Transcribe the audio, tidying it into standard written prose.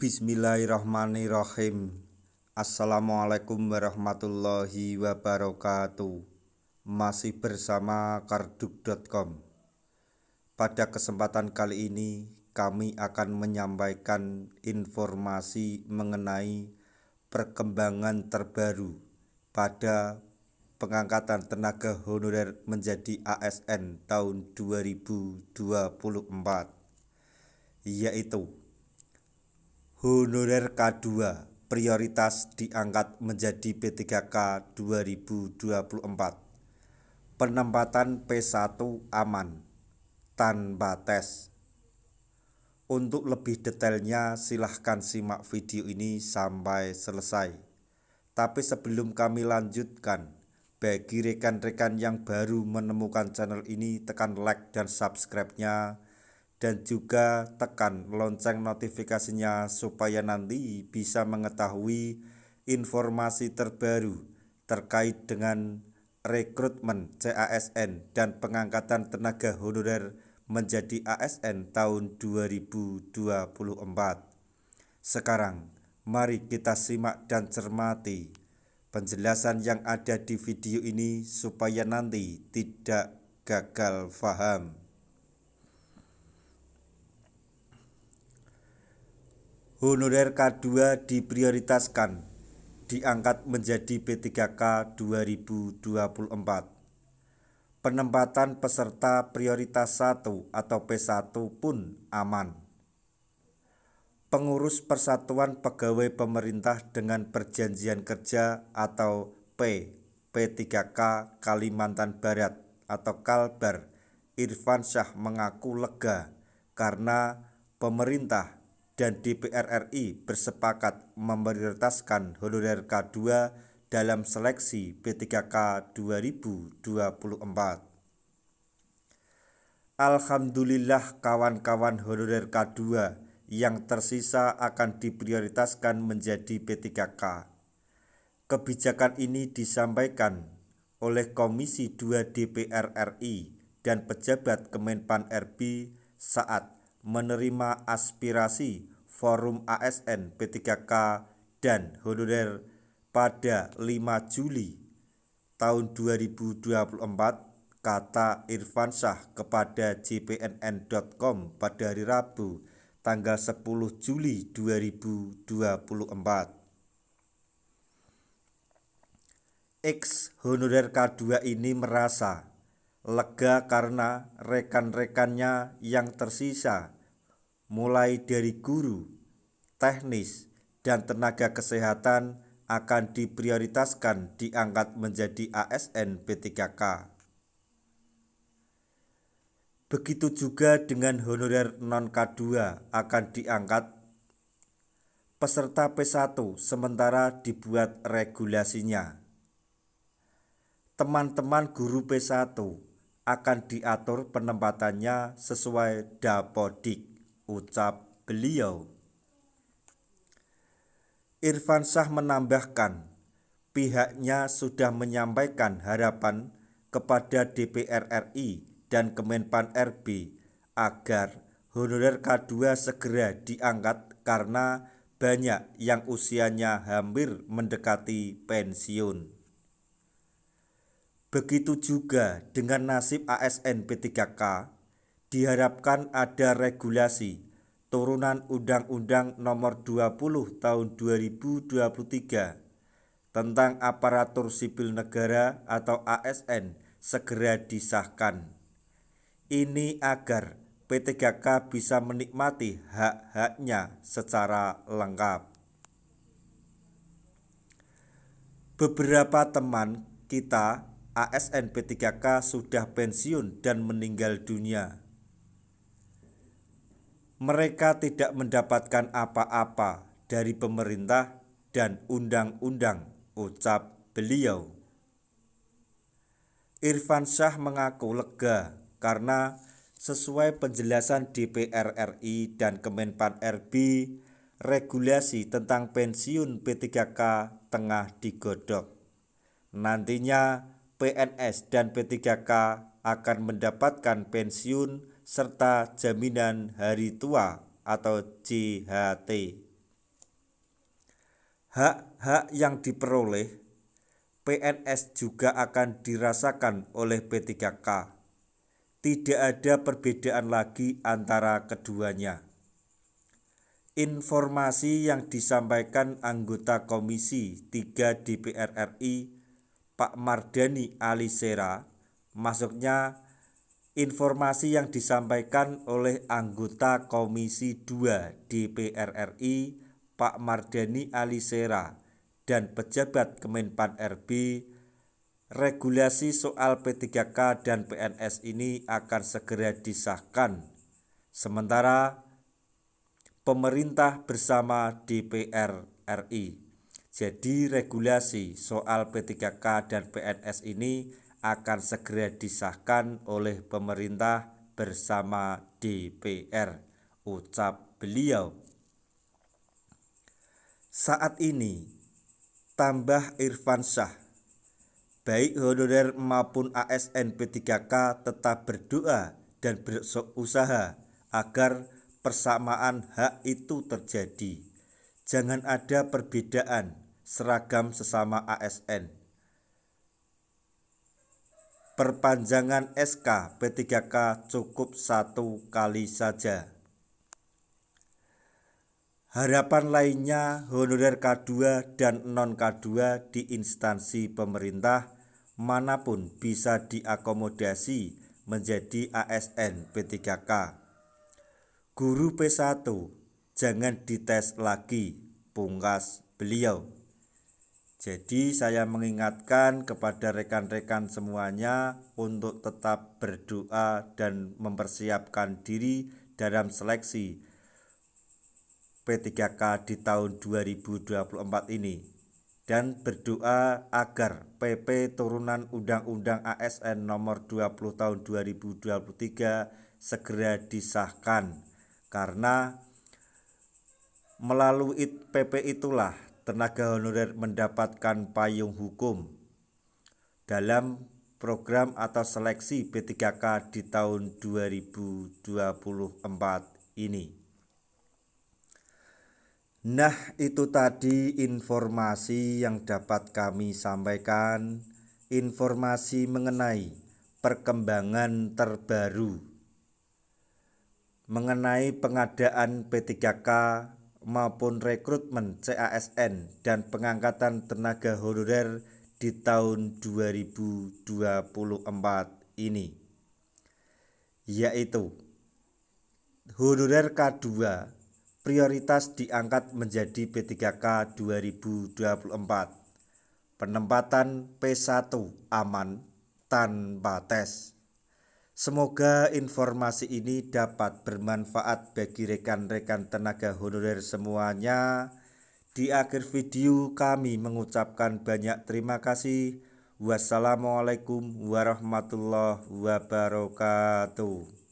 Bismillahirrahmanirrahim. Assalamualaikum warahmatullahi wabarakatuh. Masih bersama karduk.com. Pada kesempatan kali ini kami akan menyampaikan informasi mengenai perkembangan terbaru pada pengangkatan tenaga honorer menjadi ASN tahun 2024, yaitu honorer K2 prioritas diangkat menjadi P3K 2024. Penempatan P1 aman tanpa tes. Untuk lebih detailnya silahkan simak video ini sampai selesai. Tapi sebelum kami lanjutkan, bagi rekan-rekan yang baru menemukan channel ini, tekan like dan subscribe-nya, dan juga tekan lonceng notifikasinya supaya nanti bisa mengetahui informasi terbaru terkait dengan rekrutmen CASN dan pengangkatan tenaga honorer menjadi ASN tahun 2024. Sekarang mari kita simak dan cermati penjelasan yang ada di video ini supaya nanti tidak gagal paham. Honorer K2 diprioritaskan diangkat menjadi P3K 2024. Penempatan peserta prioritas 1 atau P1 pun aman. Pengurus Persatuan Pegawai Pemerintah dengan Perjanjian Kerja atau P3K Kalimantan Barat atau Kalbar, Irfan Syah mengaku lega karena pemerintah dan DPR RI bersepakat memprioritaskan honorer K2 dalam seleksi P3K 2024. Alhamdulillah, kawan-kawan honorer K2 yang tersisa akan diprioritaskan menjadi P3K. Kebijakan ini disampaikan oleh Komisi 2 DPR RI dan pejabat Kemenpan RB saat menerima aspirasi Forum ASN P3K dan honorer pada 5 Juli tahun 2024, kata Irfan Syah kepada jpnn.com pada hari Rabu tanggal 10 Juli 2024. Ex honorer K2 ini merasa lega karena rekan-rekannya yang tersisa mulai dari guru, teknis, dan tenaga kesehatan akan diprioritaskan diangkat menjadi ASN P3K. Begitu juga dengan honorer non K2 akan diangkat. Peserta P1 sementara dibuat regulasinya. Teman-teman guru P1 akan diatur penempatannya sesuai Dapodik, ucap beliau. Irfan Syah menambahkan, pihaknya sudah menyampaikan harapan kepada DPR RI dan Kemenpan RB agar honorer K2 segera diangkat karena banyak yang usianya hampir mendekati pensiun. Begitu juga dengan nasib ASN P3K, diharapkan ada regulasi turunan Undang-Undang Nomor 20 Tahun 2023 tentang aparatur sipil negara atau ASN segera disahkan. Ini agar P3K bisa menikmati hak-haknya secara lengkap. Beberapa teman kita ASN P3K sudah pensiun dan meninggal dunia. Mereka tidak mendapatkan apa-apa dari pemerintah dan undang-undang, ucap beliau. Irfan Syah mengaku lega karena sesuai penjelasan DPR RI dan Kemenpan RB, regulasi tentang pensiun P3K tengah digodok. Nantinya PNS dan P3K akan mendapatkan pensiun serta jaminan hari tua atau JHT. Hak-hak yang diperoleh PNS juga akan dirasakan oleh P3K. Tidak ada perbedaan lagi antara keduanya. Informasi yang disampaikan anggota Komisi 3 DPR RI Pak Mardhani Alisera, maksudnya informasi yang disampaikan oleh anggota Komisi 2 DPR RI Pak Mardhani Alisera dan pejabat Kemenpan RB, regulasi soal P3K dan PNS ini akan segera disahkan. Sementara pemerintah bersama DPR RI. Jadi regulasi soal P3K dan PNS ini akan segera disahkan oleh pemerintah bersama DPR, ucap beliau. Saat ini tambah Irfansyah, baik honorer maupun ASN P3K tetap berdoa dan berusaha agar persamaan hak itu terjadi. Jangan ada perbedaan seragam sesama ASN. Perpanjangan SK P3K cukup 1 kali saja. Harapan lainnya honorer K2 dan non K2 di instansi pemerintah manapun bisa diakomodasi menjadi ASN P3K. Guru P1 jangan dites lagi, pungkas beliau. Jadi saya mengingatkan kepada rekan-rekan semuanya untuk tetap berdoa dan mempersiapkan diri dalam seleksi P3K di tahun 2024 ini, dan berdoa agar PP turunan Undang-Undang ASN nomor 20 tahun 2023 segera disahkan. Karena melalui PP itulah tenaga honorer mendapatkan payung hukum dalam program atau seleksi P3K di tahun 2024 ini. Nah, itu tadi informasi yang dapat kami sampaikan, informasi mengenai perkembangan terbaru mengenai pengadaan P3K maupun rekrutmen CASN dan pengangkatan tenaga honorer di tahun 2024 ini, yaitu honorer K2 prioritas diangkat menjadi P3K 2024, penempatan P1 aman tanpa tes. Semoga informasi ini dapat bermanfaat bagi rekan-rekan tenaga honorer semuanya. Di akhir video kami mengucapkan banyak terima kasih. Wassalamualaikum warahmatullahi wabarakatuh.